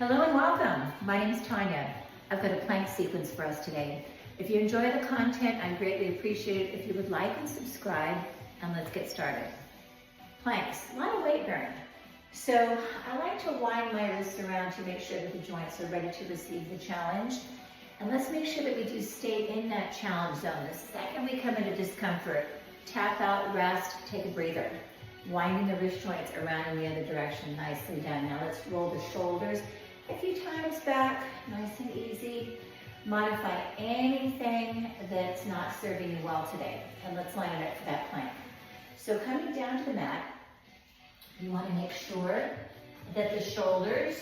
Hello and welcome. My name is Tanya. I've got a plank sequence for us today. If you enjoy the content, I'd greatly appreciate it if you would like and subscribe, and let's get started. Planks, a lot of weight bearing. So I like to wind my wrists around to make sure that the joints are ready to receive the challenge. And let's make sure that we do stay in that challenge zone. The second we come into discomfort, tap out, rest, take a breather. Winding the wrist joints around in the other direction, nicely done. Now let's roll the shoulders a few times back, nice and easy. Modify anything that's not serving you well today. And let's line it up for that plank. So coming down to the mat, you want to make sure that the shoulders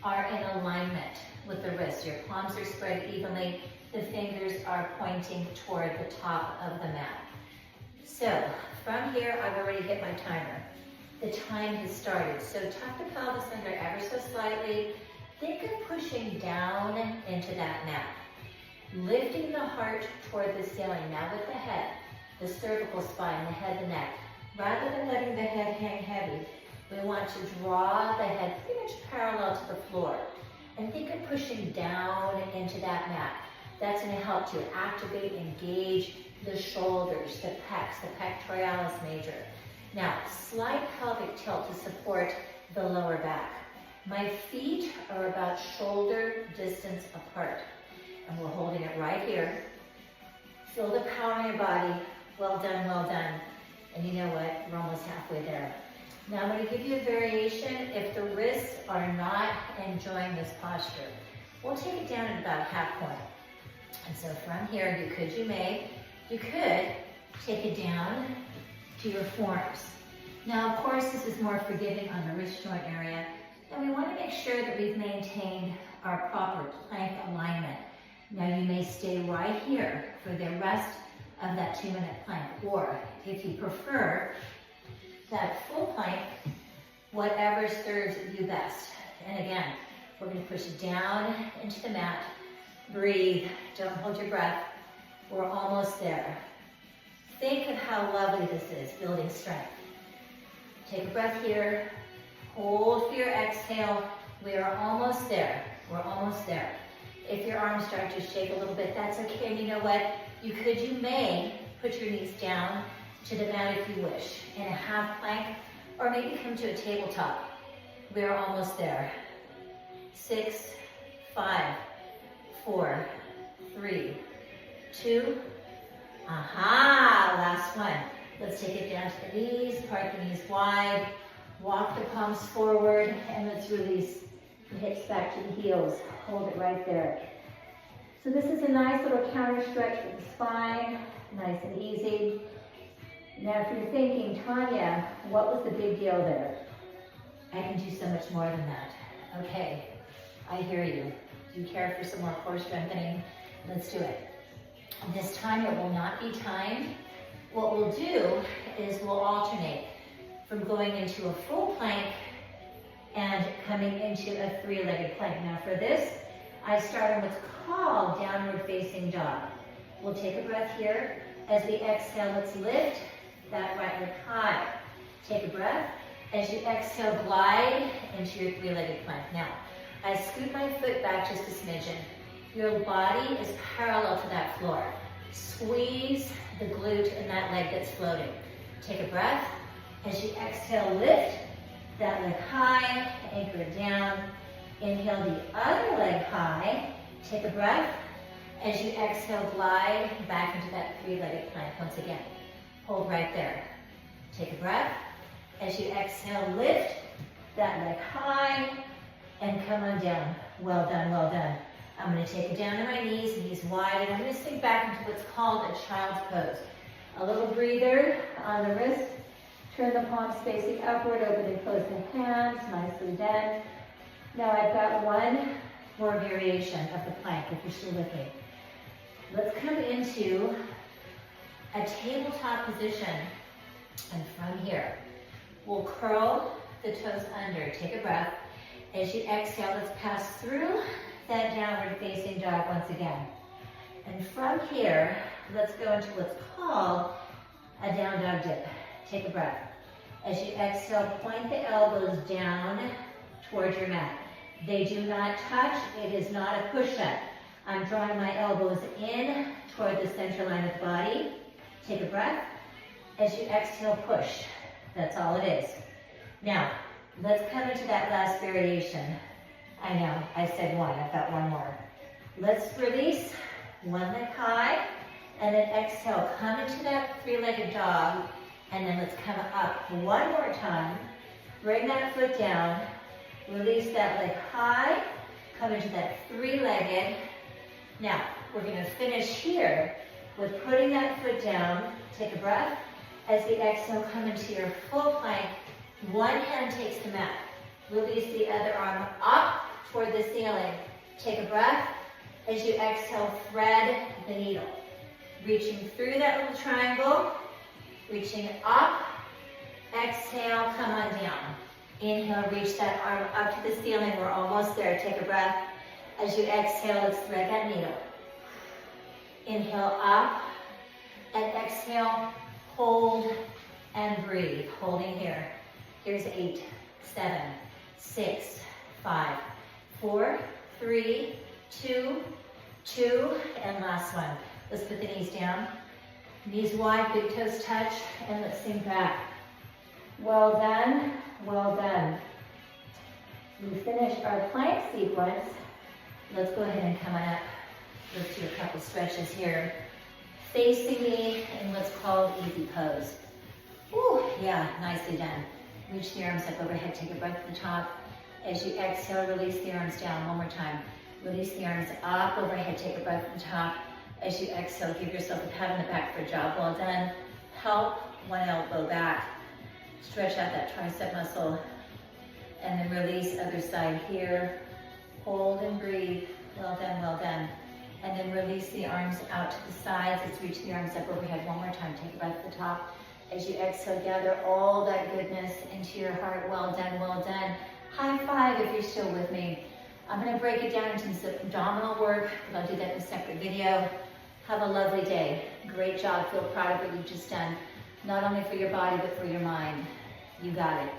are in alignment with the wrists. Your palms are spread evenly. The fingers are pointing toward the top of the mat. So from here, I've already hit my timer. The time has started. So tuck the pelvis under ever so slightly. Think of pushing down into that mat. Lifting the heart toward the ceiling. Now with the head, the cervical spine, the head, the neck. Rather than letting the head hang heavy, we want to draw the head pretty much parallel to the floor. And think of pushing down into that mat. That's going to help to activate, engage the shoulders, the pecs, the pectoralis major. Now, slight pelvic tilt to support the lower back. My feet are about shoulder distance apart. And we're holding it right here. Feel the power in your body. Well done, well done. And you know what? We're almost halfway there. Now I'm going to give you a variation if the wrists are not enjoying this posture. We'll take it down at about half point. And so from here, you could take it down to your forearms. Now, of course, this is more forgiving on the wrist joint area. And we want to make sure that we've maintained our proper plank alignment. Now, you may stay right here for the rest of that 2-minute plank. Or if you prefer that full plank, whatever serves you best. And again, we're going to push down into the mat. Breathe. Don't hold your breath. We're almost there. Think of how lovely this is, building strength. Take a breath here. Hold for your exhale. We are almost there. We're almost there. If your arms start to shake a little bit, that's okay. And you know what? You may put your knees down to the mat if you wish, in a half plank, or maybe come to a tabletop. We are almost there. 6, 5, 4, 3, 2. Aha, last one. Let's take it down to the knees, part the knees wide, walk the palms forward, and let's release the hips back to the heels. Hold it right there. So this is a nice little counter stretch for the spine, nice and easy. Now if you're thinking, Tanya, what was the big deal there? I can do so much more than that. Okay, I hear you. Do you care for some more core strengthening? Let's do it. This time it will not be timed. What we'll do is we'll alternate from going into a full plank and coming into a 3-legged plank. Now for this, I start on what's called downward facing dog. We'll take a breath here. As we exhale, let's lift that right leg high. Take a breath. As you exhale, glide into your 3-legged plank. Now, I scoot my foot back just a smidgen. Your body is parallel to that floor. Squeeze the glute in that leg that's floating. Take a breath. As you exhale, lift that leg high, anchor it down. Inhale the other leg high. Take a breath. As you exhale, glide back into that 3-legged plank once again. Hold right there. Take a breath. As you exhale, lift that leg high and come on down. Well done, well done. I'm going to take it down to my knees wide, and I'm going to sink back into what's called a child's pose. A little breather on the wrist. Turn the palms facing upward, open and close the hands, nicely done. Now I've got one more variation of the plank, if you're still with me. Let's come into a tabletop position, and from here, we'll curl the toes under. Take a breath. As you exhale, let's pass through that downward facing dog once again. And from here, let's go into what's called a down dog dip. Take a breath. As you exhale, point the elbows down towards your mat. They do not touch. It is not a push-up. I'm drawing my elbows in toward the center line of the body. Take a breath. As you exhale, push. That's all it is. Now, let's come into that last variation. I know, I said one, I've got one more. Let's release, one leg high, and then exhale, come into that three-legged dog, and then let's come up one more time. Bring that foot down, release that leg high, come into that three-legged. Now, we're gonna finish here with putting that foot down. Take a breath. As you exhale, come into your full plank. One hand takes the mat. Release the other arm up toward the ceiling. Take a breath. As you exhale, thread the needle. Reaching through that little triangle, reaching up. Exhale, come on down. Inhale, reach that arm up to the ceiling. We're almost there. Take a breath. As you exhale, let's thread that needle. Inhale up, and exhale, hold and breathe. Holding here. Here's 8, 7, 6, 5, 4, 3, 2, 2, and last one. Let's put the knees down. Knees wide, big toes touch, and let's sink back. Well done, well done. We finished our plank sequence. Let's go ahead and come on up. Let's do a couple stretches here. Facing me in what's called easy pose. Ooh, yeah, nicely done. Reach the arms up overhead, take a breath at the top. As you exhale, release the arms down. One more time. Release the arms up overhead, take a breath at the top. As you exhale, give yourself a pat on the back for a job well done. Help one elbow back. Stretch out that tricep muscle. And then release other side here. Hold and breathe. Well done, well done. And then release the arms out to the sides. Let's reach the arms up overhead one more time. Take a breath at the top. As you exhale, gather all that goodness into your heart. Well done, well done. High five if you're still with me. I'm gonna break it down into some abdominal work, but I'll do that in a separate video. Have a lovely day. Great job, feel proud of what you've just done. Not only for your body, but for your mind. You got it.